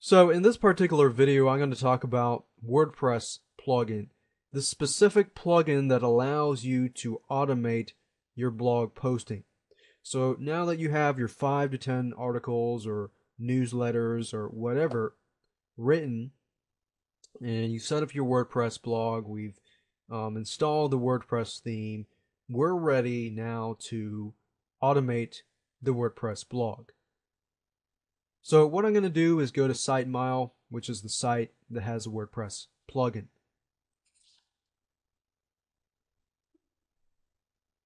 So in this particular video, I'm going to talk about WordPress plugin, the specific plugin that allows you to automate your blog posting. So now that you have your 5 to 10 articles or newsletters or whatever written, and you set up your WordPress blog, we've installed the WordPress theme, we're ready now to automate the WordPress blog. So what I'm going to do is go to SiteMile, which is the site that has a WordPress plugin.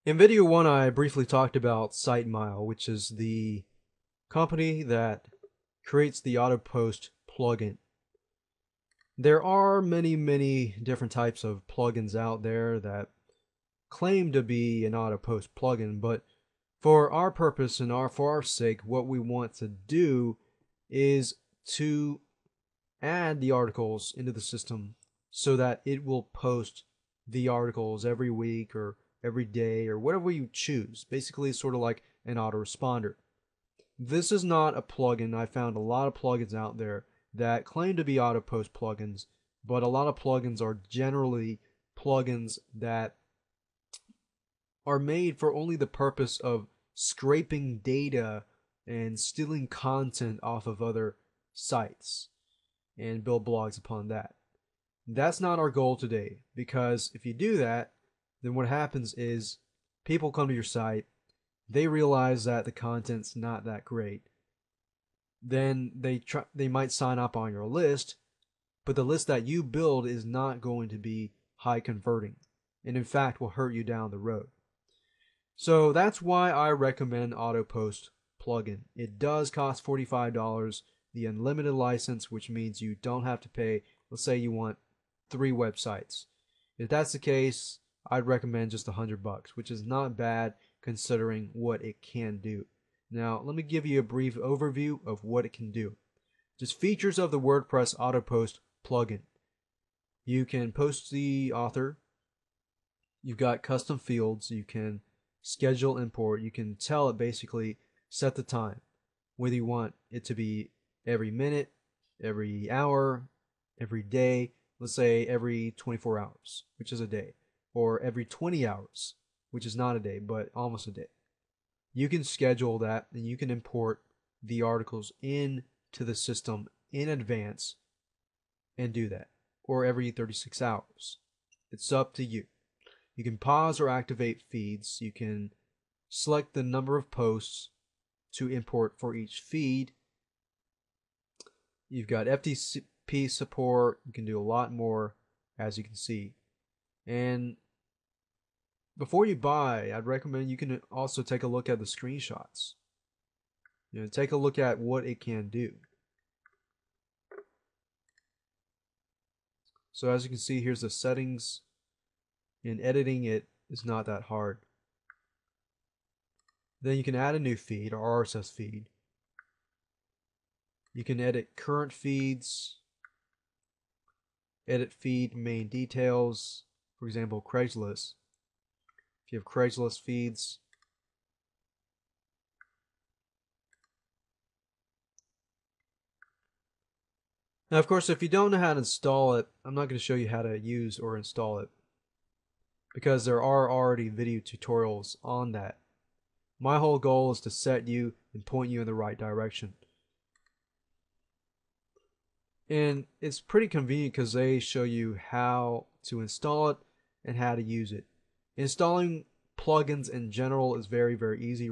In video 1, I briefly talked about SiteMile, which is the company that creates the AutoPost plugin. There are many different types of plugins out there that claim to be an AutoPost plugin, but for our purpose and for our sake, what we want to do is to add the articles into the system so that it will post the articles every week or every day or whatever you choose. Basically, it's sort of like an autoresponder. This is not a plugin. I found a lot of plugins out there that claim to be AutoPost plugins, but a lot of plugins are generally plugins that are made for only the purpose of scraping data and stealing content off of other sites and build blogs upon that. That's not our goal today, because if you do that, then what happens is people come to your site, they realize that the content's not that great, then they might sign up on your list, but the list that you build is not going to be high converting, and in fact will hurt you down the road. So that's why I recommend AutoPost plugin. It does cost $45, the unlimited license, which means you don't have to pay. Let's say you want 3 websites. If that's the case, I'd recommend just $100, which is not bad considering what it can do. Now, let me give you a brief overview of what it can do. Just features of the WordPress AutoPost plugin. You can post the author. You've got custom fields. You can schedule import. You can tell it basically set the time, whether you want it to be every minute, every hour, every day. Let's say every 24 hours, which is a day, or every 20 hours, which is not a day, but almost a day. You can schedule that, and you can import the articles into the system in advance and do that, or every 36 hours. It's up to you. You can pause or activate feeds. You can select the number of posts to import for each feed. You've got FTP support. You can do a lot more, as you can see. And before you buy, I'd recommend you can also take a look at the screenshots. Take a look at what it can do. So as you can see, here's the settings. In editing it is not that hard. Then you can add a new feed or RSS feed. You can edit current feeds, edit feed main details, for example, Craigslist. If you have Craigslist feeds, now of course if you don't know how to install it, I'm not going to show you how to use or install it, because there are already video tutorials on that. My whole goal is to set you and point you in the right direction. And it's pretty convenient because they show you how to install it and how to use it. Installing plugins in general is very easy.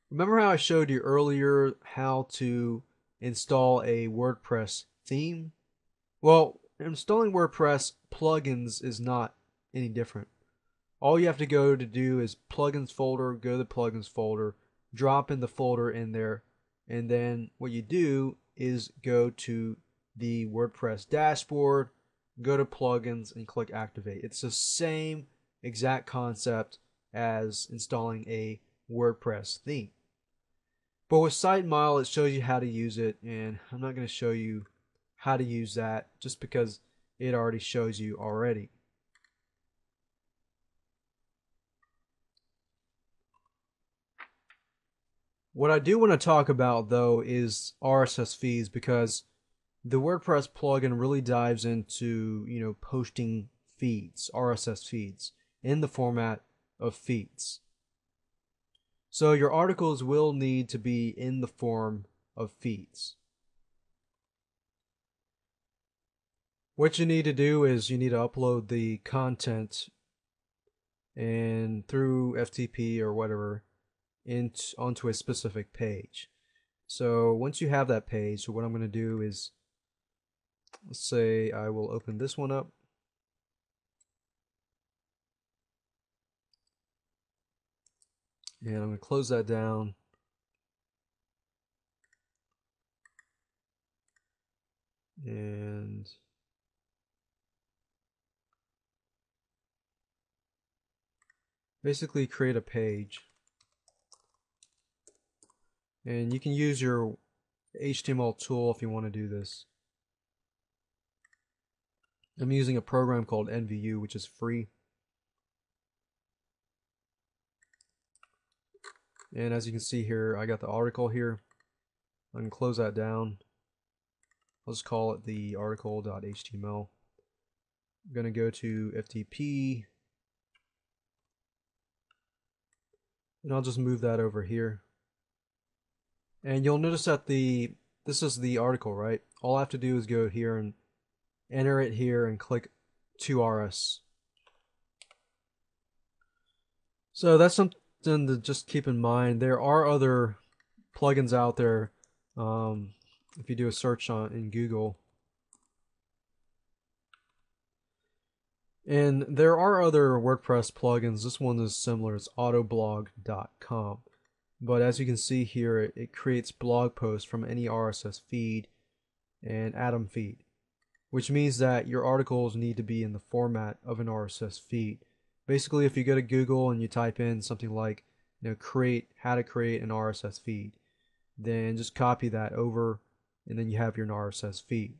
Remember how I showed you earlier how to install a WordPress theme? Well, installing WordPress plugins is not any different. All you have to go to do is plugins folder, go to the plugins folder, drop in the folder in there, and then what you do is go to the WordPress dashboard, go to plugins, and click activate. It's the same exact concept as installing a WordPress theme. But with SiteMile, it shows you how to use it, and I'm not going to show you how to use that just because it already shows you already. What I do want to talk about, though, is RSS feeds, because The WordPress plugin really dives into, posting feeds, RSS feeds, in the format of feeds. So your articles will need to be in the form of feeds. What you need to do is you need to upload the content and through FTP or whatever onto a specific page. So once you have that page, so what I'm going to do is, let's say I will open this one up. And I'm going to close that down. And basically create a page. And you can use your HTML tool if you want to do this. I'm using a program called NVU, which is free. And as you can see here, I got the article here. I can close that down. I'll just call it the article.html. I'm going to go to FTP. And I'll just move that over here. And you'll notice that this is the article, right? All I have to do is go here and enter it here and click to RS. So that's something to just keep in mind. There are other plugins out there. If you do a search in Google, and there are other WordPress plugins. This one is similar. It's autoblog.com. But as you can see here, it creates blog posts from any RSS feed and Atom feed, which means that your articles need to be in the format of an RSS feed. Basically, if you go to Google and you type in something like, how to create an RSS feed, then just copy that over, and then you have your RSS feed.